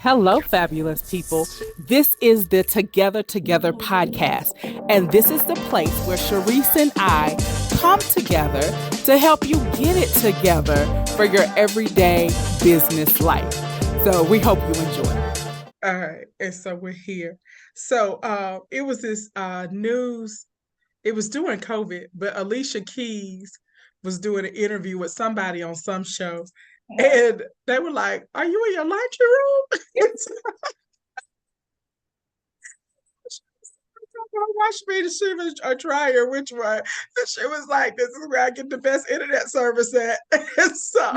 Hello, fabulous people. This is the Together podcast, and this is the place where Cherise and I come together to help you get it together for your everyday business life. So we hope you enjoy. All right, and so we're here. So it was this news. It was during COVID, but Alicia Keys was doing an interview with somebody on some show, and they were like, "Are you in your laundry room?" Wash me to ship a dryer, which one? And she was like, "This is where I get the best internet service at." And so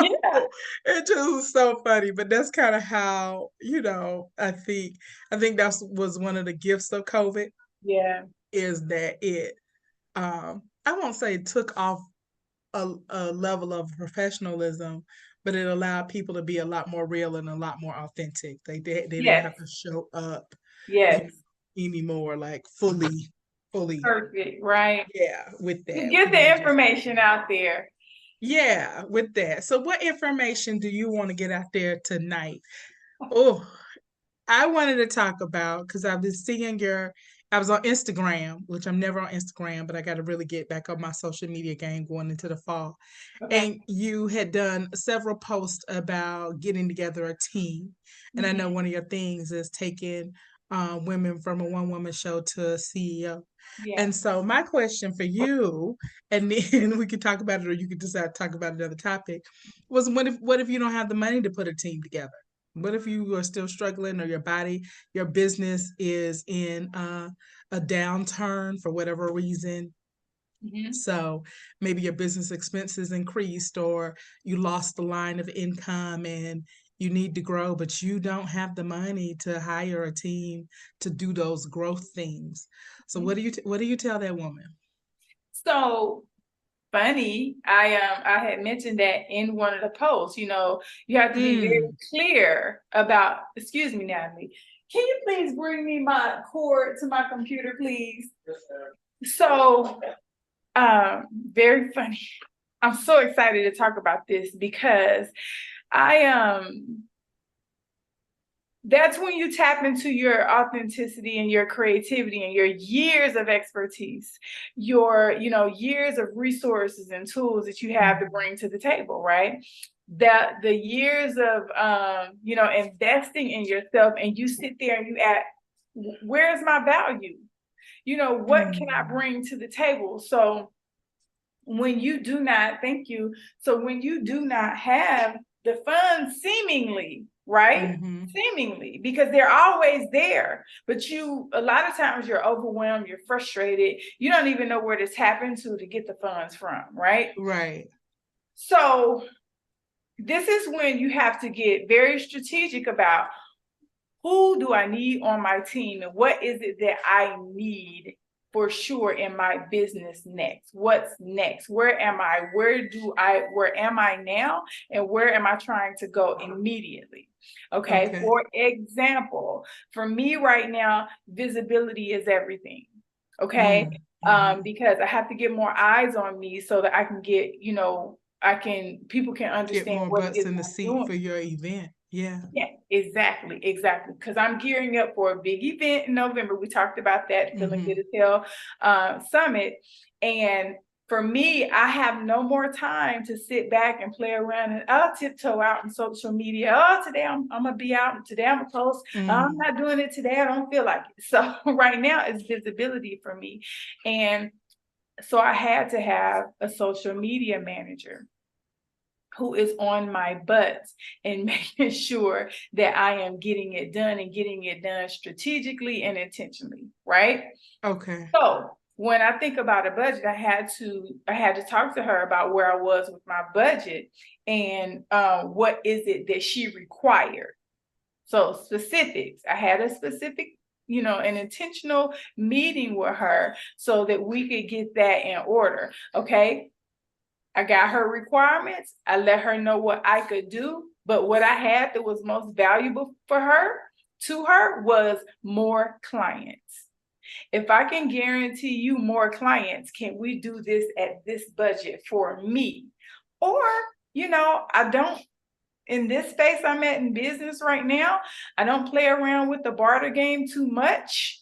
it just was so funny. But that's kind of how, I think that was one of the gifts of COVID. Yeah. Is that it I won't say it took off a level of professionalism, but it allowed people to be a lot more real and a lot more authentic. They didn't have to show up anymore, like fully perfect, right? Yeah, with that. To get the information out there. Yeah, with that. So what information do you want to get out there tonight? Oh, I wanted to talk about, because I've been seeing I was on Instagram, which I'm never on Instagram, but I got to really get back on my social media game going into the fall. Okay. And you had done several posts about getting together a team. And I know one of your things is taking women from a one-woman show to a CEO. Yeah. And so my question for you, and then we could talk about it, or you could decide to talk about another topic, was what if you don't have the money to put a team together? What if you are still struggling, or your business is in a downturn for whatever reason? Mm-hmm. So maybe your business expenses increased, or you lost the line of income and you need to grow, but you don't have the money to hire a team to do those growth things. So what do you tell that woman? So funny, I had mentioned that in one of the posts. You have to be very clear about. Excuse me, Natalie. Can you please bring me my cord to my computer, please? Yes, sir. So, very funny. I'm so excited to talk about this because that's when you tap into your authenticity and your creativity and your years of expertise, your, years of resources and tools that you have to bring to the table, right? That the years of, investing in yourself, and you sit there and you ask, where's my value? What can I bring to the table? So when you do not, thank you. So when you do not have the funds seemingly, right? Mm-hmm. Seemingly, because they're always there, but a lot of times you're overwhelmed, you're frustrated, you don't even know where to tap into to get the funds from, right? Right. So this is when you have to get very strategic about, who do I need on my team, and what is it that I need for sure in my business next? What's next? Where am I? Where am I now? And where am I trying to go immediately? Okay. For example, for me right now, visibility is everything. Okay. Mm-hmm. Because I have to get more eyes on me so that I can get, people can understand get more butts in the seat for your event. Yeah, exactly. Because I'm gearing up for a big event in November. We talked about that, Feeling Good as Hell Summit. And for me, I have no more time to sit back and play around and I'll tiptoe out on social media. Oh, today I'm gonna be out. Today I'm gonna post. I'm not doing it today. I don't feel like it. So right now it's visibility for me. And so I had to have a social media manager who is on my butt and making sure that I am getting it done, and getting it done strategically and intentionally, right? Okay. So when I think about a budget, I had to talk to her about where I was with my budget and what is it that she required. So specifics. I had a specific, an intentional meeting with her so that we could get that in order. Okay. I got her requirements. I let her know what I could do. But what I had that was most valuable to her, was more clients. If I can guarantee you more clients, can we do this at this budget for me? Or, I don't in this space I'm at in business right now, I don't play around with the barter game too much.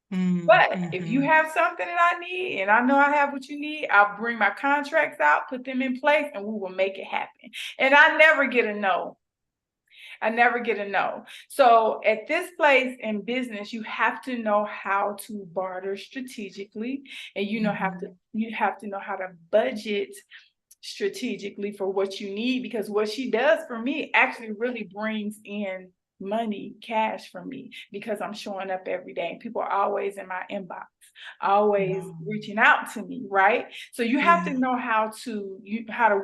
But if you have something that I need and I know I have what you need, I'll bring my contracts out, put them in place, and we will make it happen. And I never get a no. I never get a no. So at this place in business, you have to know how to barter strategically, and you have to know how to budget strategically for what you need, because what she does for me actually really brings in money, cash for me, because I'm showing up every day and people are always in my inbox, always reaching out to me, right? So you have to know how to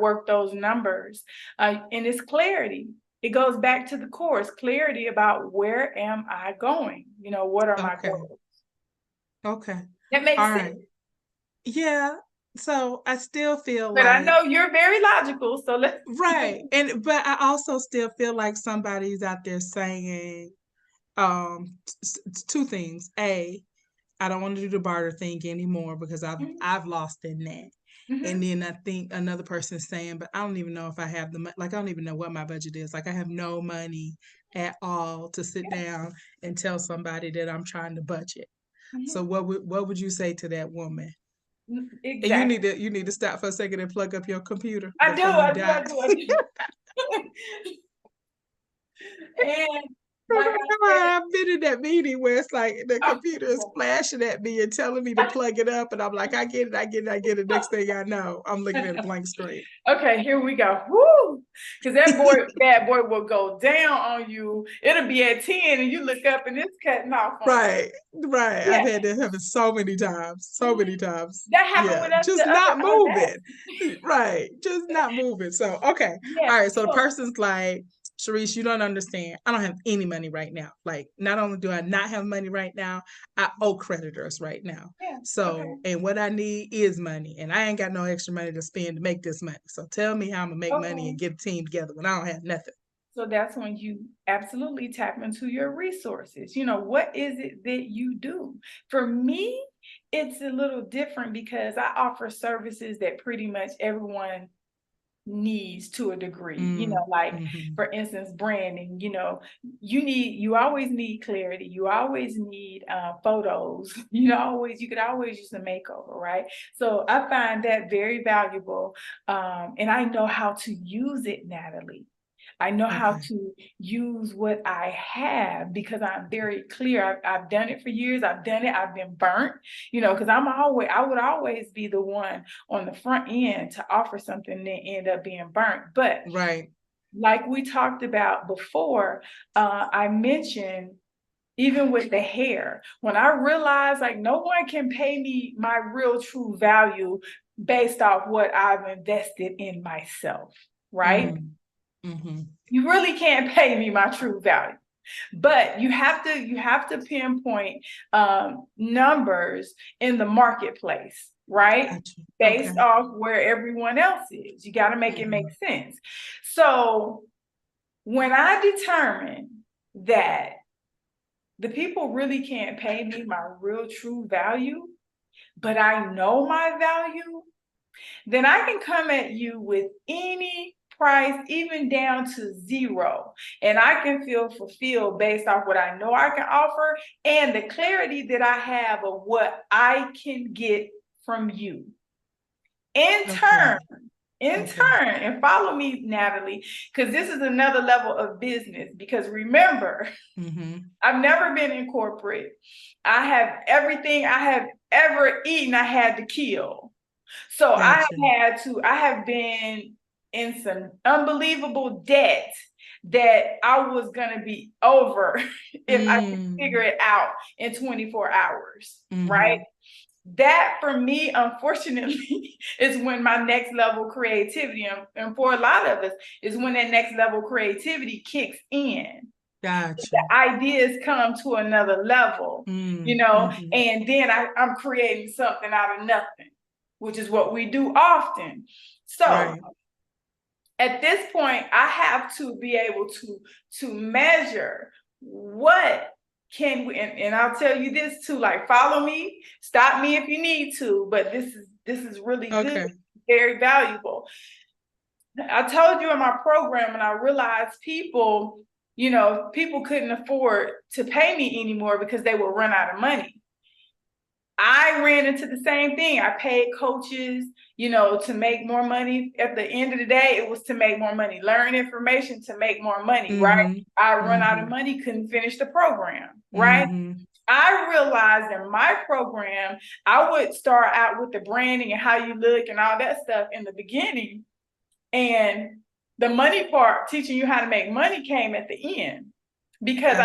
work those numbers, and it's clarity. It goes back to the core. It's clarity about where am I going? What are my goals? Okay. That makes sense. Right. Yeah. So I still feel but I know you're very logical, so let's right. But I also still feel like somebody's out there saying two things. A, I don't want to do the barter thing anymore because I've lost in that. And then I think another person is saying, but I don't even know if I have the money. Like, I don't even know what my budget is. Like, I have no money at all to sit down and tell somebody that I'm trying to budget. So what would you say to that woman? Exactly. And you need to stop for a second and plug up your computer. I do. And like I've been in that meeting where it's like the computer is flashing at me and telling me to plug it up, and I'm like, I get it. Next thing I know, I'm looking at a blank screen. Okay, here we go. Woo! Because that bad boy will go down on you. It'll be at 10 and you look up and it's cutting off. Right. Yeah. I've had that happen so many times. That happened with us. Just not moving. Right. Just not moving. So, okay. All right. So the person's like, Cherise, you don't understand. I don't have any money right now. Like, not only do I not have money right now, I owe creditors right now. So, and what I need is money, and I ain't got no extra money to spend to make this money. So tell me how I'm gonna make money and get a team together when I don't have nothing. So that's when you absolutely tap into your resources. What is it that you do? For me, it's a little different because I offer services that pretty much everyone needs to a degree, for instance, branding. You always need clarity, you always need photos, you could always use a makeover, right? So I find that very valuable, and I know how to use it, Natalie. I know how to use what I have because I'm very clear. I've done it for years. I've been burnt, because I would always be the one on the front end to offer something that end up being burnt. But like we talked about before, I mentioned, even with the hair, when I realized like no one can pay me my real true value based off what I've invested in myself, right? You really can't pay me my true value, but you have to pinpoint numbers in the marketplace, right? Based off where everyone else is. You got to make it make sense. So when I determine that the people really can't pay me my real true value, but I know my value, then I can come at you with any price, even down to zero, and I can feel fulfilled based off what I know I can offer and the clarity that I have of what I can get from you. In turn, and follow me, Natalie, because this is another level of business. Because remember, I've never been in corporate. I have everything I have ever eaten, I had to kill. So I have been in some unbelievable debt that I was going to be over if I could figure it out in 24 hours, right? That for me, unfortunately, is when my next level creativity, and for a lot of us, is when that next level creativity kicks in. Gotcha. The ideas come to another level, and then I'm creating something out of nothing, which is what we do often. So at this point, I have to be able to measure what can we, and I'll tell you this too, like, follow me, stop me if you need to, but this is really good, very valuable. I told you in my program, and I realized people couldn't afford to pay me anymore because they would run out of money. I ran into the same thing. I paid coaches, to make more money. At the end of the day, it was to make more money. Learn information to make more money, right? I run out of money, couldn't finish the program, right? I realized in my program, I would start out with the branding and how you look and all that stuff in the beginning. And the money part, teaching you how to make money, came at the end. Because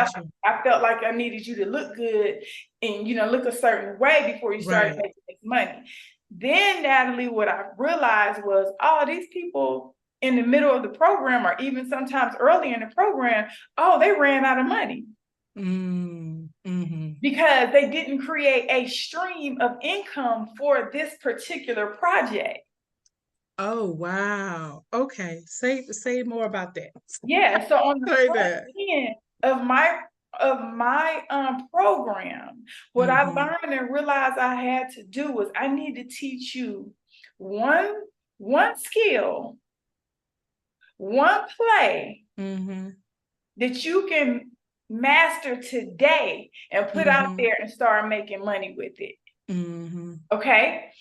I felt like I needed you to look good and, look a certain way before you started making this money. Then, Natalie, what I realized was, these people in the middle of the program, or even sometimes early in the program, they ran out of money. Because they didn't create a stream of income for this particular project. Oh, wow. Okay. Say more about that. Yeah. So on the front end of my program, what I learned and realized I had to do was I need to teach you one skill, one play that you can master today and put out there and start making money with it. Okay?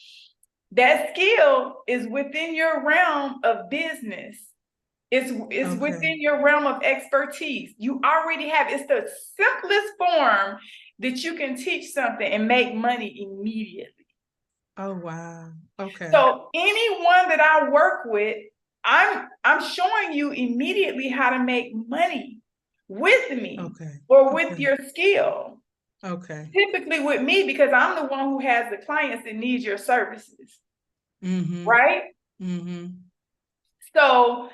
That skill is within your realm of business. It's within your realm of expertise. You already have, it's the simplest form that you can teach something and make money immediately. Oh, wow. Okay. So anyone that I work with, I'm showing you immediately how to make money with me or with your skill. Okay. Typically with me, because I'm the one who has the clients that need your services. Right? So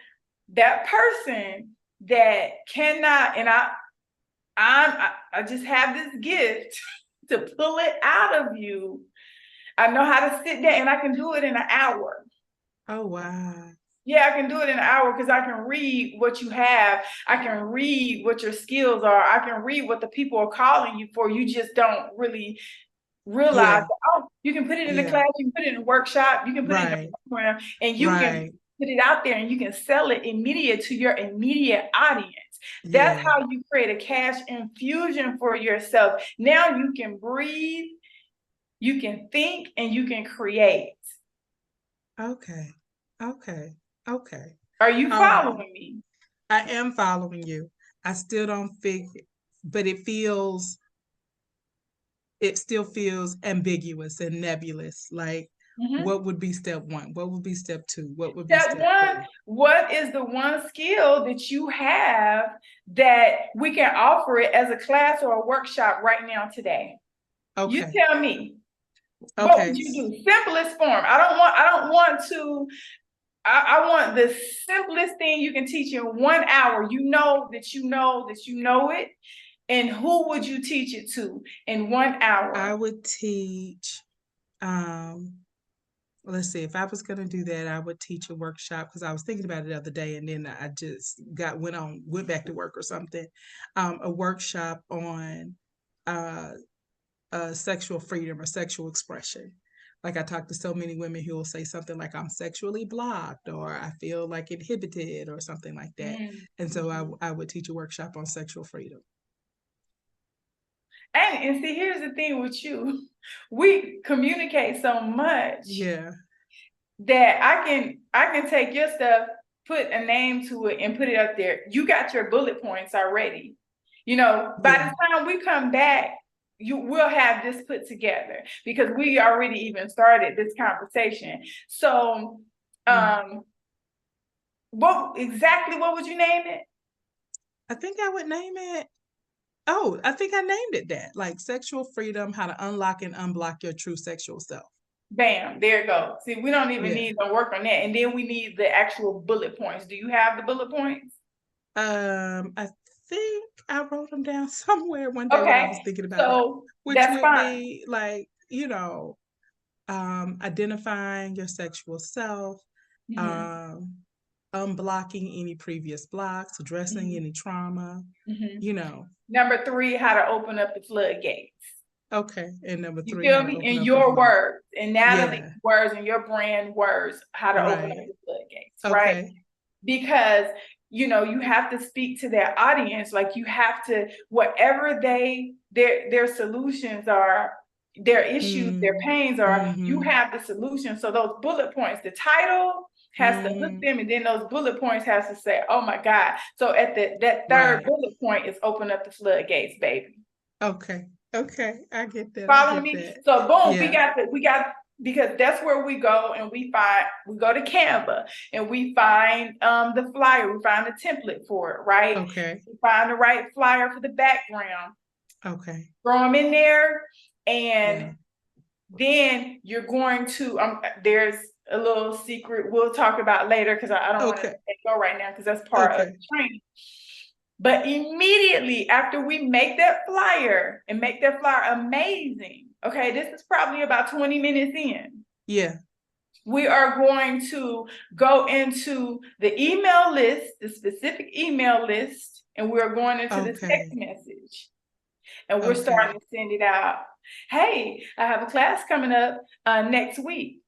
that person that cannot, and I just have this gift to pull it out of you. I know how to sit there, and I can do it in an hour. Oh, wow. Yeah, I can do it in an hour because I can read what you have. I can read what your skills are. I can read what the people are calling you for. You just don't really realize, you can put it in the class, you can put it in a workshop, you can put it in a program, and you can put it out there and you can sell it immediate to your immediate audience. That's how you create a cash infusion for yourself. Now you can breathe, you can think, and you can create. Okay. Are you following me? I am following you. I still don't figure, but it still feels ambiguous and nebulous. Like, what would be step one? What would be step two? What would be step one? three? What is the one skill that you have that we can offer it as a class or a workshop right now today? Okay. You tell me. Okay. What would you do? Simplest form. I want the simplest thing you can teach in 1 hour. You know it. And who would you teach it to in 1 hour? I would teach, let's see, if I was going to do that, I would teach a workshop, because I was thinking about it the other day and then I just went back to work or something. A workshop on sexual freedom or sexual expression. Like, I talk to so many women who will say something like, I'm sexually blocked, or I feel like inhibited, or something like that. And so I would teach a workshop on sexual freedom. And see, here's the thing with you. We communicate so much that I can take your stuff, put a name to it, and put it up there. You got your bullet points already. By the time we come back, you will have this put together, because we already even started this conversation. So, what would you name it? I think I would name it. Oh, I think I named it that, like sexual freedom, how to unlock and unblock your true sexual self. Bam, there you go. See, we don't even need to work on that. And then we need the actual bullet points. Do you have the bullet points? I think I wrote them down somewhere one day when I was thinking about it. Which would be like, identifying your sexual self, unblocking any previous blocks, addressing any trauma, Number 3, how to open up the floodgates. Okay. And number 3, you feel me? In your words, in Natalie's words, and your brand words, how to open up the floodgates, right? because you have to speak to their audience. Like you have to, whatever their solutions are, their issues, their pains are, you have the solution. So those bullet points, the title has to hook them, and then those bullet points has to say, oh my God. So at that third bullet point is open up the floodgates, baby. Okay. I get that. Follow me? So boom, we got because that's where we go, and we go to Canva and we find the flyer, we find the template for it, right? Okay. We find the right flyer for the background. Okay. Throw them in there, and then you're going to there's a little secret we'll talk about later, because I don't want to go right now, because that's part of the training. But immediately after we make that flyer and make that flyer amazing, okay, this is probably about 20 minutes in. Yeah. We are going to go into the email list, the specific email list, and we're going into the text message. And we're starting to send it out. Hey, I have a class coming up next week.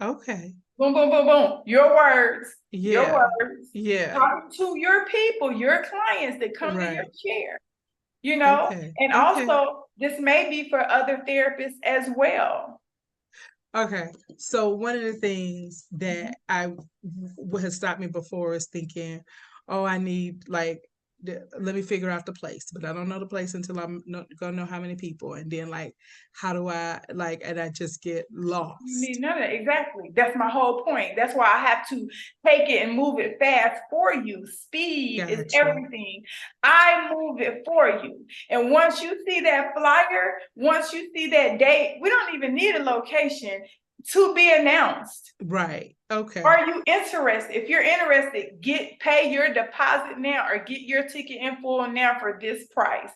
Okay. Boom, boom, boom, boom. Your words. Yeah. Your words. Yeah. Talking to your people, your clients that come to your chair. And also this may be for other therapists as well. Okay. So one of the things that has stopped me before is thinking, oh, I need let me figure out the place, but I don't know the place until I'm gonna know how many people, and then how do I and I just get lost. You need none of that. Exactly. That's my whole point. That's why I have to take it and move it fast for you. Speed is everything. I move it for you. And once you see that flyer, once you see that date, we don't even need a location to be announced. Right. Okay. Are you interested? If you're interested, pay your deposit now, or get your ticket in full now for this price.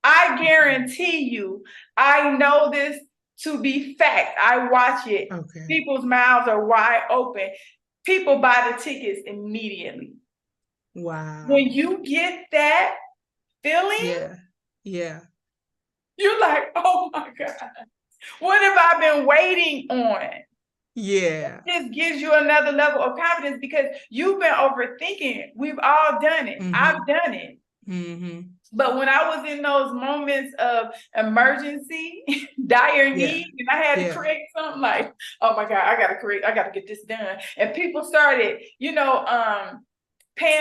I guarantee you, I know this to be fact. I watch it. Okay. People's mouths are wide open. People buy the tickets immediately. Wow. When you get that feeling, you're like, oh my God, what have I been waiting on? Yeah. It just gives you another level of confidence, because you've been overthinking it. We've all done it. I've done it. But when I was in those moments of emergency, dire need, and I had to create something like, oh my God, I got to get this done. And people started, paying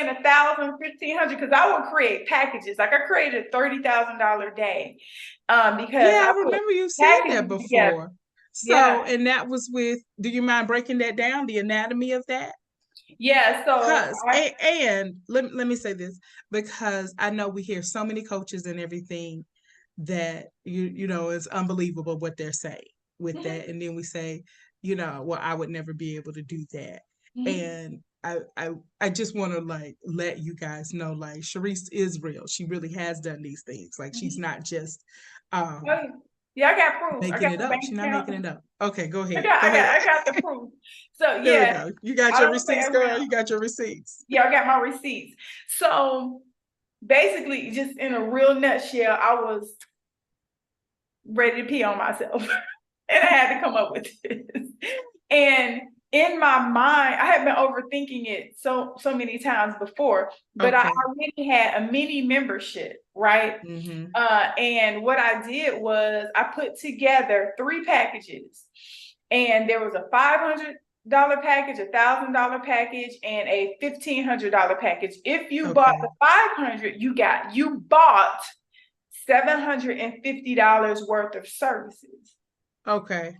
$1,000, $1,500, because I would create packages. Like I created a $30,000 day. Because I remember you said that before. Together. So, and that was do you mind breaking that down, the anatomy of that? Yeah, so and let me say this, because I know we hear so many coaches and everything that it's unbelievable what they're saying with that, and then we say, well, I would never be able to do that. And I just want to let you guys know, Cherise is real. She really has done these things. She's not just yeah, I got proof. Making it up. She's not making it up. Okay, go ahead. I got the proof. So yeah, you got your receipts, girl. You got your receipts. Yeah, I got my receipts. So basically, just in a real nutshell, I was ready to pee on myself, and I had to come up with this. And in my mind, I had been overthinking it so many times before, but I already had a mini membership, right? And what I did was I put together 3 packages, and there was a $500 package, a $1,000 package, and a $1,500 package. If you bought the $500, you bought $750 worth of services. Okay.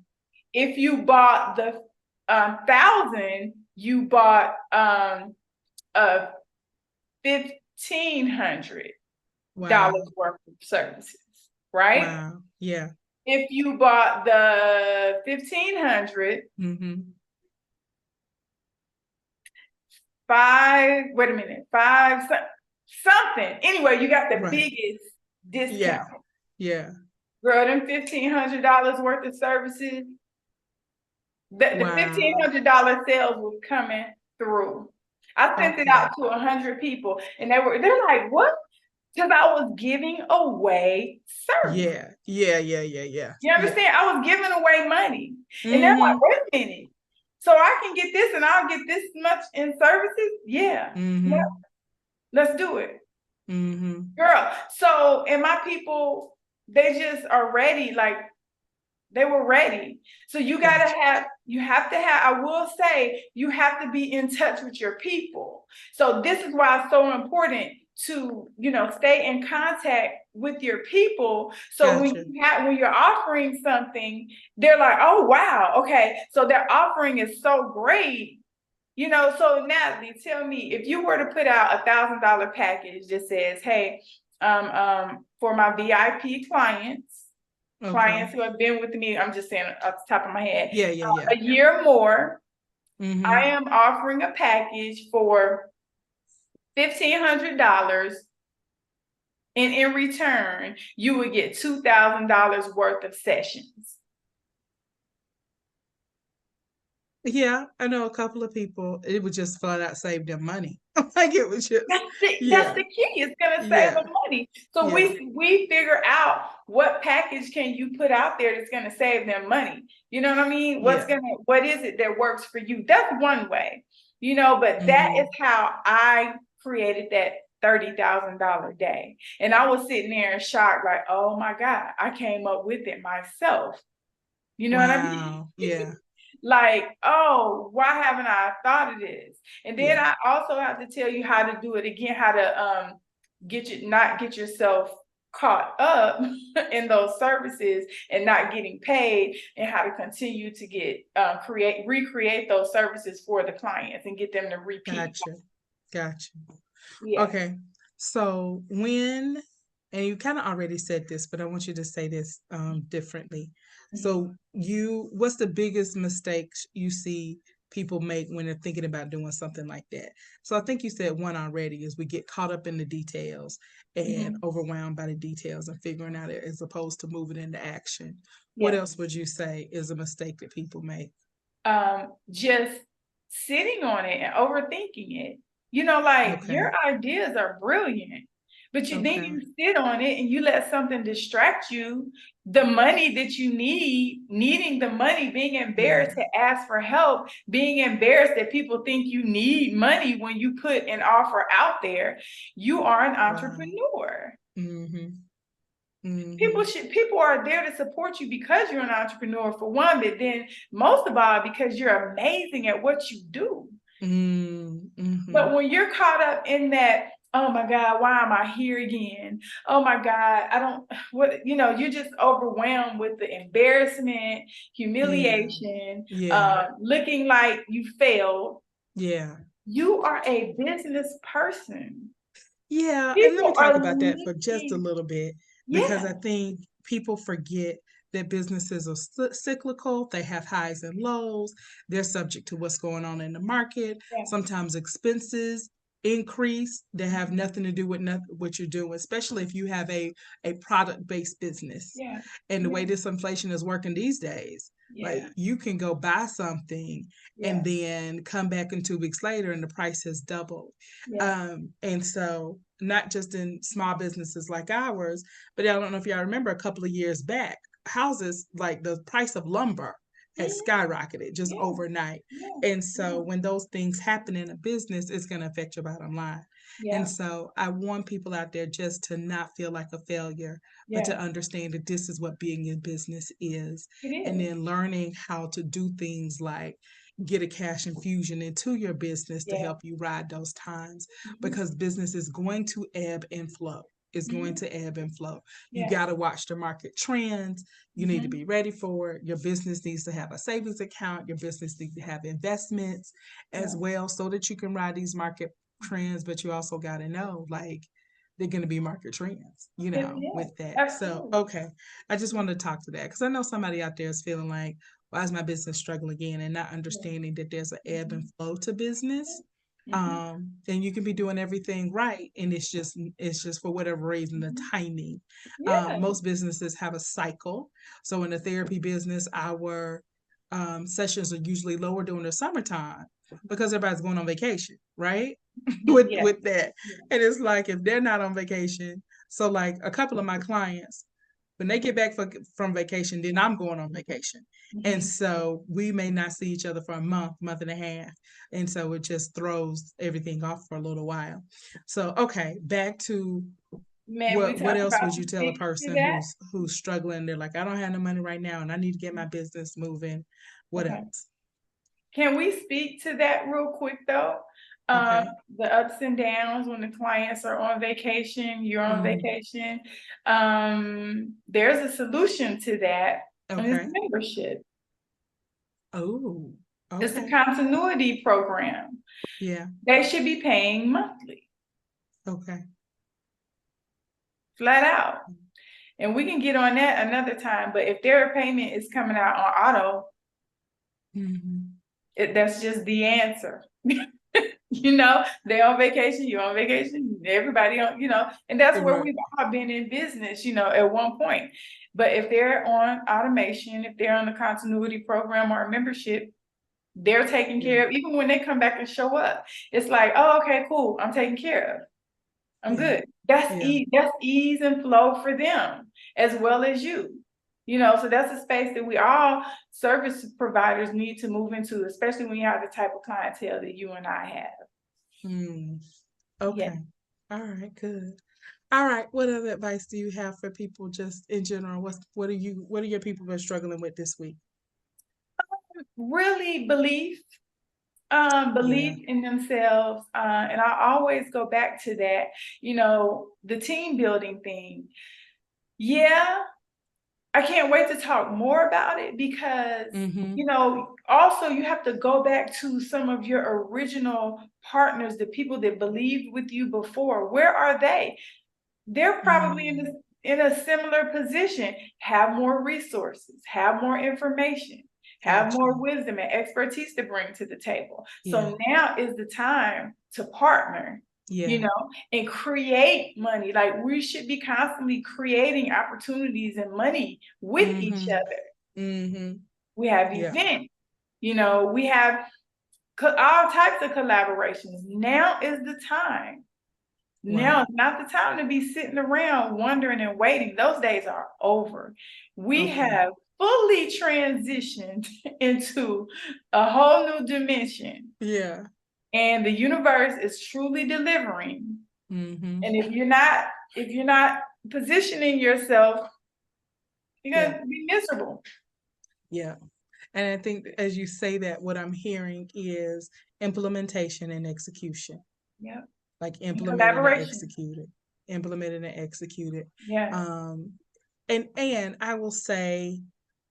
If you bought the 1,000, you bought $1,500 worth of services, right? Wow. Yeah. If you bought the 1,500, five something. Anyway, you got the biggest discount. Yeah. Girl, them $1,500 worth of services. The $1,500 sales was coming through. I sent it out to 100 people, and they're like, "What?" Because I was giving away service. Yeah. You understand? I was giving away money, and they're like, "Wait a minute." so I can get this and I'll get this much in services. Yeah. Mm-hmm. Let's do it. Mm-hmm. Girl. So, and my people, they just are ready. Like, they were ready. So you have to have, I will say, you have to be in touch with your people. So this is why it's so important to, stay in contact with your people. So when you're offering something, they're like, oh, wow. Okay. So their offering is so great. So Natalie, tell me, if you were to put out $1,000 package that says, hey, for my VIP clients who have been with me, I'm just saying off the top of my head, a year or more, I am offering a package for $1,500, and in return, you would get $2,000 worth of sessions. Yeah, I know a couple of people, it would just flat out save them money. Like it was just that's the key. It's gonna save them money. So we figure out what package can you put out there that's gonna save them money. You know what I mean? What is it that works for you? That's one way, but that is how I created that $30,000 day. And I was sitting there in shock, like, oh my God, I came up with it myself. You know what I mean? Yeah. Like, oh, why haven't I thought of this? And then I also have to tell you how to do it again, how to not get yourself caught up in those services and not getting paid, and how to continue to get recreate those services for the clients and get them to repeat. Gotcha. Yeah. Okay. So and you kind of already said this, but I want you to say this differently. So what's the biggest mistakes you see people make when they're thinking about doing something like that? So I think you said one already is we get caught up in the details and overwhelmed by the details and figuring out it as opposed to moving into action. What else would you say is a mistake that people make? Just sitting on it and overthinking it. Your ideas are brilliant, but then you sit on it and you let something distract you. The money that you needing the money, being embarrassed to ask for help, being embarrassed that people think you need money when you put an offer out there. You are an entrepreneur. People are there to support you because you're an entrepreneur, for one, but then most of all because you're amazing at what you do. But when you're caught up in that, oh my God, why am I here again? Oh my God, you're just overwhelmed with the embarrassment, humiliation, looking like you failed. Yeah. You are a business person. Yeah. And let me talk about that for just a little bit, because I think people forget that businesses are cyclical. They have highs and lows. They're subject to what's going on in the market. Sometimes expenses increase that have nothing to do with what you're doing, especially if you have a product-based business. And the way this inflation is working these days, like you can go buy something and then come back in 2 weeks later and the price has doubled. And so not just in small businesses like ours, but I don't know if y'all remember a couple of years back, houses, like the price of lumber has skyrocketed just overnight. And so when those things happen in a business, it's going to affect your bottom line. And so I want people out there just to not feel like a failure, but to understand that this is what being in business is. And then learning how to do things like get a cash infusion into your business to help you ride those times, because business is going to ebb and flow. It's going to ebb and flow. You got to watch the market trends. You need to be ready for it. Your business needs to have a savings account. Your business needs to have investments as well, so that you can ride these market trends. But you also got to know, like, they're going to be market trends, with that. Absolutely. So, okay. I just wanted to talk to that because I know somebody out there is feeling like, why is my business struggling again? And not understanding that there's an ebb and flow to business. And you can be doing everything right, and it's just for whatever reason the timing. Most businesses have a cycle. So in the therapy business, our sessions are usually lower during the summertime because everybody's going on vacation, right? with that. And it's like if they're not on vacation, so like a couple of my clients, When they get back from vacation, then I'm going on vacation. And so we may not see each other for a month and a half. And so it just throws everything off for a little while. So, okay, back to what else would you tell a person who's struggling? They're like, I don't have no money right now and I need to get my business moving. What else? Can we speak to that real quick though? The ups and downs when the clients are on vacation, you're on vacation. There's a solution to that. And it's membership. Oh, okay. It's a continuity program. Yeah. They should be paying monthly. Okay. Flat out. And we can get on that another time. But if their payment is coming out on auto, that's just the answer. You know, they're on vacation, you're on vacation, everybody on, you know, and that's where we've all been in business, you know, at one point. But if they're on automation, if they're on the continuity program or a membership, they're taken care of. Even when they come back and show up, it's like, oh, okay, cool, I'm taken care of. I'm good. That's ease and flow for them as well as you. You know, so that's a space that we all service providers need to move into, especially when you have the type of clientele that you and I have. Okay. Yeah. All right, good. All right. What other advice do you have for people just in general? What are your people been struggling with this week? Really belief in themselves. And I always go back to that, you know, the team building thing. Yeah. I can't wait to talk more about it because, you know, also you have to go back to some of your original partners, the people that believed with you before. Where are they? They're probably in a similar position, have more resources, have more information, have more wisdom and expertise to bring to the table. So now is the time to partner. You know, and create money. Like we should be constantly creating opportunities and money with each other. We have events, you know, we have all types of collaborations. Now is the time. Now is not the time to be sitting around wondering and waiting. Those days are over. We have fully transitioned into a whole new dimension. Yeah. And the universe is truly delivering. And if you're not positioning yourself, you're gonna be miserable. Yeah. And I think as you say that, what I'm hearing is implementation and execution. Yeah. Like implemented and executed. Yeah. And I will say,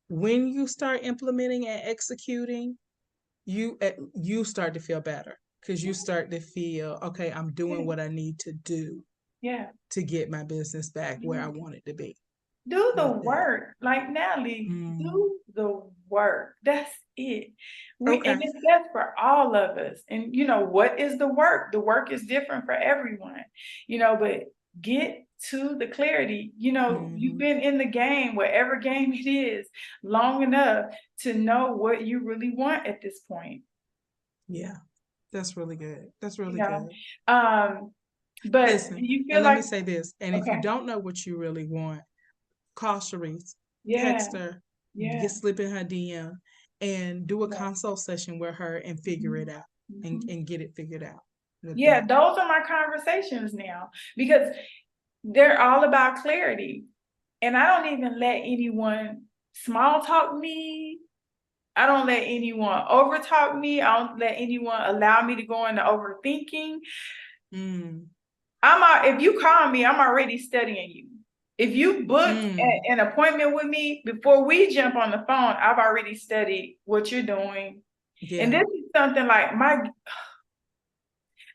when you start implementing and executing, you start to feel better. Because you start to feel, okay, I'm doing what I need to do to get my business back where I want it to be. Do the work. Like Natalie, do the work. That's it. And it's best for all of us. And you know, what is the work? The work is different for everyone. You know, but get to the clarity. You know, you've been in the game, whatever game it is, long enough to know what you really want at this point. Yeah. That's really good. That's really good. But listen, you feel let me say this. And if you don't know what you really want, call Cherise, text her, slip in her DM, and do a consult session with her and figure it out and get it figured out. Those are my conversations now because they're all about clarity. And I don't even let anyone small talk me. I don't let anyone over talk me. I don't let anyone allow me to go into overthinking. If you call me, I'm already studying you. If you book an appointment with me, before we jump on the phone, I've already studied what you're doing. And this is something like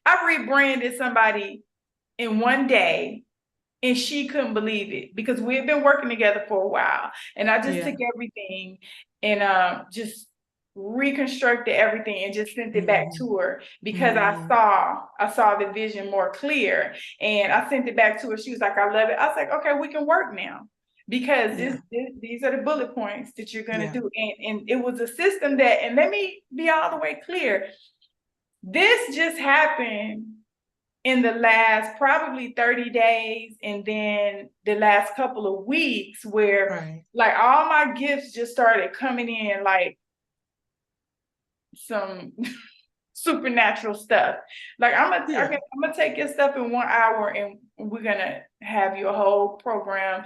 I rebranded somebody in one day and she couldn't believe it because we had been working together for a while. And I just took everything and just reconstructed everything and just sent it back to her because I saw the vision more clear. And I sent it back to her. She was like, I love it. I was like, okay, we can work now. Because these are the bullet points that you're going to do. And it was a system and let me be all the way clear. This just happened in the last probably 30 days and then the last couple of weeks where like all my gifts just started coming in like some supernatural stuff. Like I'm gonna take your stuff in 1 hour and we're gonna have your whole program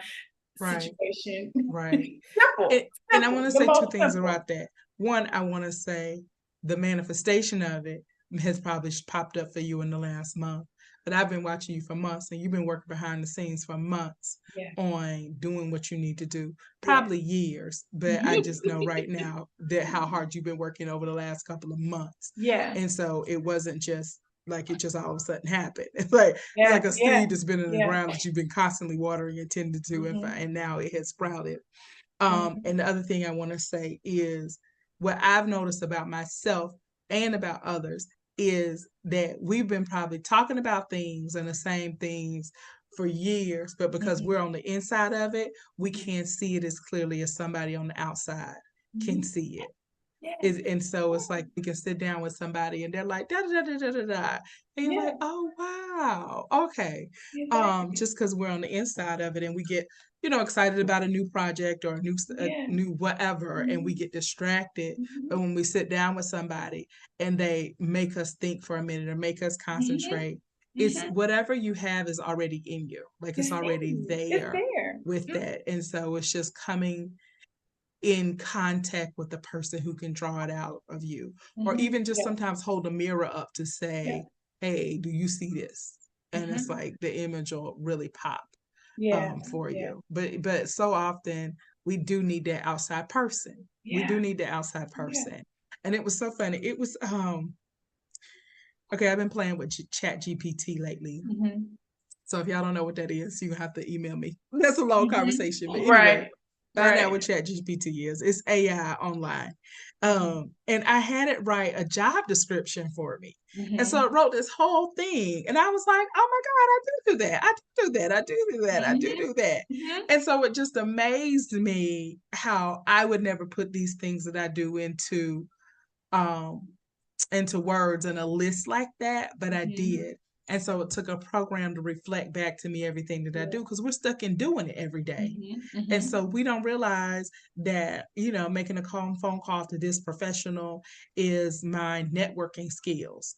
situation. Simple. And I want to say two things about that. One, I want to say the manifestation of it has probably popped up for you in the last month. But I've been watching you for months, and you've been working behind the scenes for months on doing what you need to do. Probably years, but I just know right now that how hard you've been working over the last couple of months. And so it wasn't just like it just all of a sudden happened. It's like a seed that's been in the ground that you've been constantly watering and tending to, and now it has sprouted. And the other thing I want to say is what I've noticed about myself and about others is that we've been probably talking about things and the same things for years, but because we're on the inside of it, we can't see it as clearly as somebody on the outside can see it. And so it's like we can sit down with somebody and they're like da da da da da da, and you're like, oh wow, okay, just because we're on the inside of it and we get excited about a new project or a new whatever, and we get distracted. But when we sit down with somebody and they make us think for a minute or make us concentrate, it's whatever you have is already in you, like it's already there with that, and so it's just coming in contact with the person who can draw it out of you, or even just sometimes hold a mirror up to say, hey, do you see this? And it's like the image will really pop for you. But so often we do need that outside person. We do need the outside person. And it was so funny. It was okay, I've been playing with Chat GPT lately. So if y'all don't know what that is, you have to email me. That's a long conversation. But anyway, find out what Chat GPT is. It's AI online. And I had it write a job description for me. And so it wrote this whole thing. And I was like, oh my God, I do that. I do that. I do that. I do that. And so it just amazed me how I would never put these things that I do into words in a list like that, but I did. And so it took a program to reflect back to me everything that I do, because we're stuck in doing it every day. And so we don't realize that, making a phone call to this professional is my networking skills.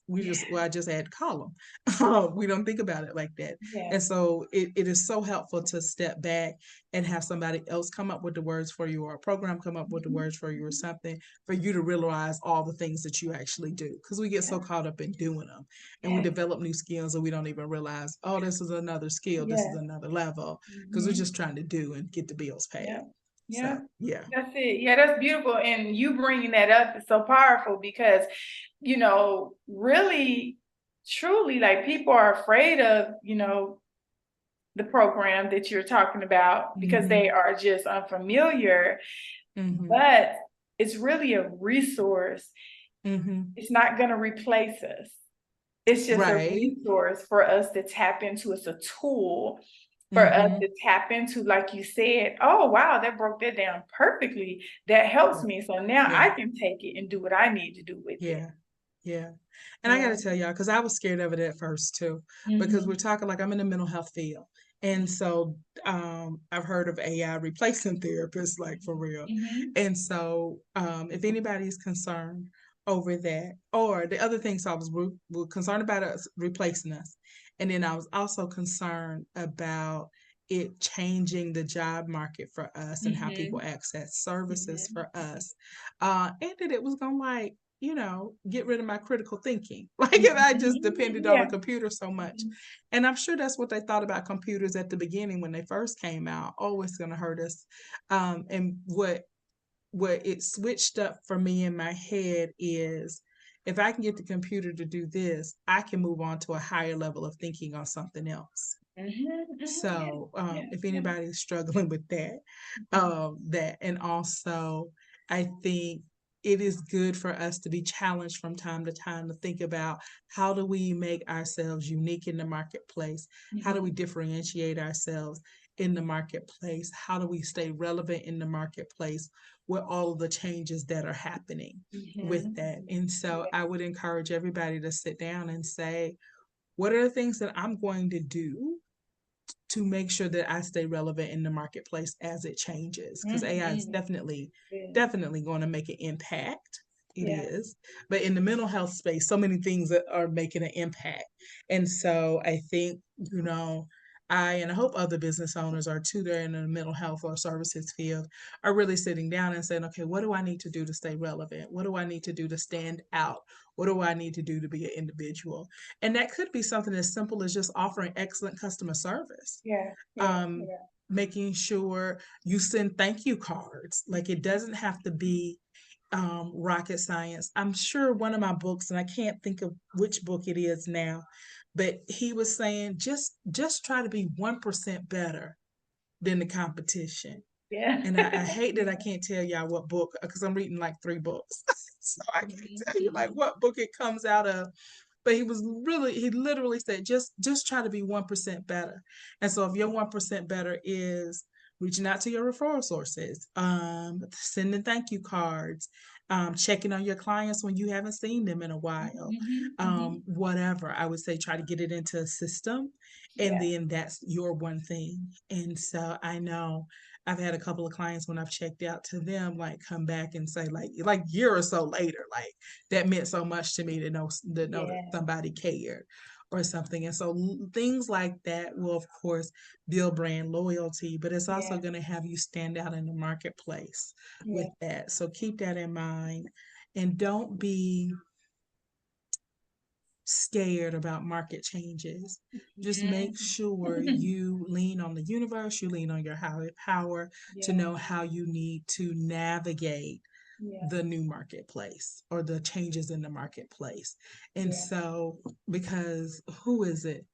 I just had to call them. We don't think about it like that. And so it is so helpful to step back and have somebody else come up with the words for you, or a program come up with the words for you, or something for you to realize all the things that you actually do, because we get so caught up in doing them, and we develop new skills and we don't even realize, oh, this is another skill, this is another level, because we're just trying to do and get the bills paid. So, that's it. That's beautiful. And you bringing that up is so powerful, because really truly, like, people are afraid of the program that you're talking about, because they are just unfamiliar. But it's really a resource. It's not going to replace us. It's just a resource for us to tap into. It's a tool for us to tap into, like you said. Oh, wow, that broke that down perfectly. That helps me. So now I can take it and do what I need to do with it. And I got to tell y'all, because I was scared of it at first too, because we're talking, like, I'm in the mental health field. And so I've heard of AI replacing therapists, like, for real. And so if anybody is concerned over that, or the other things, I was concerned about us replacing us. And then I was also concerned about it changing the job market for us and how people access services for us. And that it was going to, like, get rid of my critical thinking. Like, if I just depended on a computer so much. And I'm sure that's what they thought about computers at the beginning when they first came out. Oh, it's going to hurt us. And what it switched up for me in my head is, if I can get the computer to do this, I can move on to a higher level of thinking on something else. So if anybody's struggling with that, and also I think it is good for us to be challenged from time to time to think about, how do we make ourselves unique in the marketplace? How do we differentiate ourselves in the marketplace? How do we stay relevant in the marketplace with all of the changes that are happening with that? And so I would encourage everybody to sit down and say, what are the things that I'm going to do to make sure that I stay relevant in the marketplace as it changes? Because AI is definitely going to make an impact. It is. But in the mental health space, so many things that are making an impact. And so I think, and I hope other business owners are too, they're in the mental health or services field, are really sitting down and saying, okay, what do I need to do to stay relevant? What do I need to do to stand out? What do I need to do to be an individual? And that could be something as simple as just offering excellent customer service. Making sure you send thank you cards. Like, it doesn't have to be rocket science. I'm sure one of my books, and I can't think of which book it is now, but he was saying just try to be 1% better than the competition. And I hate that I can't tell y'all what book, because I'm reading like 3 books. So I can't tell you like what book it comes out of. But he literally said, just try to be 1% better. And so if your 1% better is reaching out to your referral sources, sending thank you cards, checking on your clients when you haven't seen them in a while, whatever, I would say try to get it into a system, and then that's your one thing. And so I know I've had a couple of clients, when I've checked out to them, like come back and say like a year or so later, like that meant so much to me to know that somebody cared or something. And so things like that will of course build brand loyalty, but it's also going to have you stand out in the marketplace with that. So keep that in mind, and don't be scared about market changes. Just make sure you lean on the universe, you lean on your higher power to know how you need to navigate the new marketplace or the changes in the marketplace. And so, because who is it?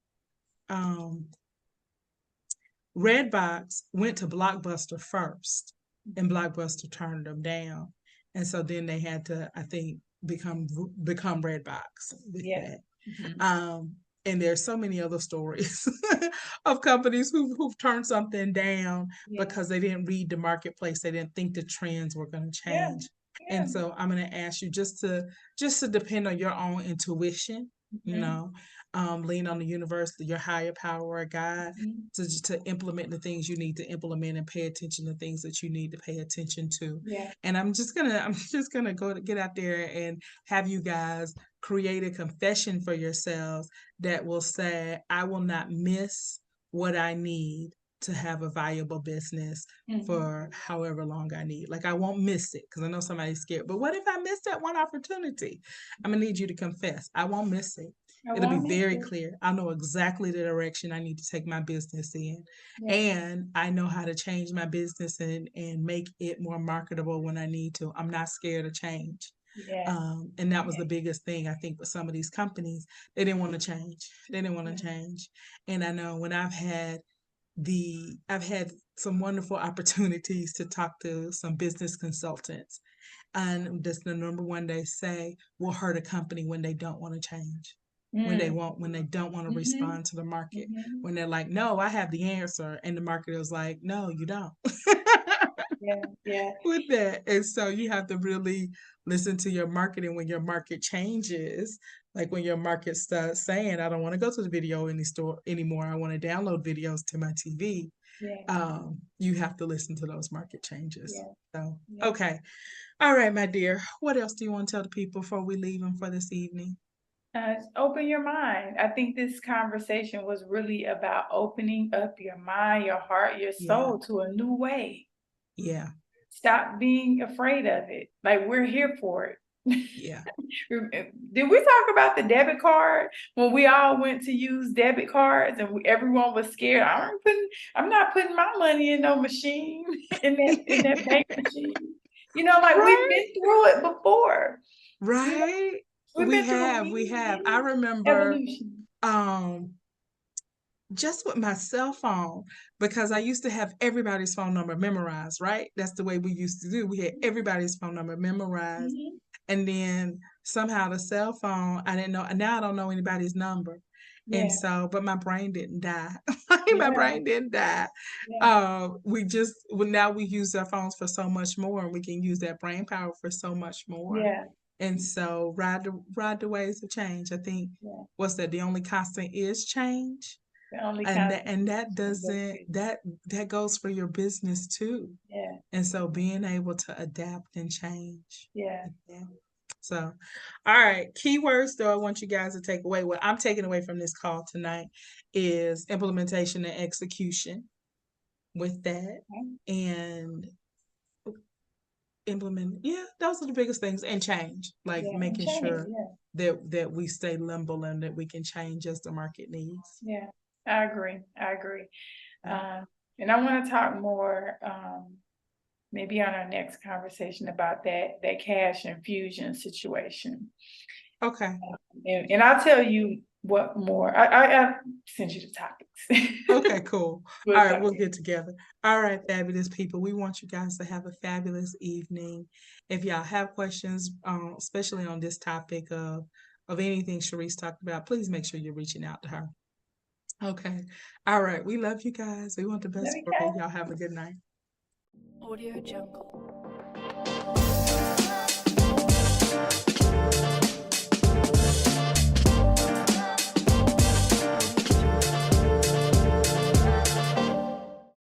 Redbox went to Blockbuster first, and Blockbuster turned them down. And so then they had to, I think, become Redbox with that. And there's so many other stories of companies who've turned something down because they didn't read the marketplace. They didn't think the trends were going to change. And so I'm going to ask you just to depend on your own intuition, lean on the universe, your higher power, God, to implement the things you need to implement, and pay attention to things that you need to pay attention to. And I'm just gonna go to get out there and have you guys create a confession for yourselves that will say, I will not miss what I need to have a valuable business for however long I need. Like, I won't miss it, because I know somebody's scared. But what if I miss that one opportunity? I'm gonna need you to confess, I won't miss it. It'll be very clear. I know exactly the direction I need to take my business in. And I know how to change my business and make it more marketable when I need to. I'm not scared of change. And that was the biggest thing, I think, with some of these companies. They didn't want to change. And I know when I've had some wonderful opportunities to talk to some business consultants, and that's the number one they say will hurt a company: when they don't want to change. When they don't want to respond to the market, when they're like, no, I have the answer, and the market is like, no, you don't. With that. And so you have to really listen to your marketing when your market changes. Like when your market starts saying, I don't want to go to the video in the store anymore, I want to download videos to my TV. You have to listen to those market changes. So, okay. All right, my dear. What else do you want to tell the people before we leave them for this evening? Open your mind. I think this conversation was really about opening up your mind, your heart, your soul to a new way. Stop being afraid of it. Like, we're here for it. Did we talk about the debit card when we all went to use debit cards and everyone was scared? I'm not putting my money in no machine, in that bank machine. We've been through it before. Right. We have. I remember just with my cell phone, because I used to have everybody's phone number memorized, right? That's the way we used to do. We had everybody's phone number memorized. And then somehow the cell phone, I didn't know. Now I don't know anybody's number. And so, but my brain didn't die. My brain didn't die. Now we use our phones for so much more, and we can use that brain power for so much more. And so ride the waves of change. I think what's that? The only constant is change. The only And constant that doesn't that goes for your business too. Yeah. And so being able to adapt and change. Yeah. So, all right. Keywords though I want you guys to take away. What I'm taking away from this call tonight is implementation and execution with that. And implement, those are the biggest things. And change. Like making sure that we stay nimble and that we can change as the market needs. Yeah, I agree. And I want to talk more maybe on our next conversation about that cash infusion situation. Okay. And I'll tell you what more. I sent you the topics. Okay, cool. All right, we'll get together. All right, fabulous people. We want you guys to have a fabulous evening. If y'all have questions, especially on this topic of anything Cherise talked about, please make sure you're reaching out to her. Okay. All right. We love you guys. We want the best for you. Y'all have a good night. Audio Jungle.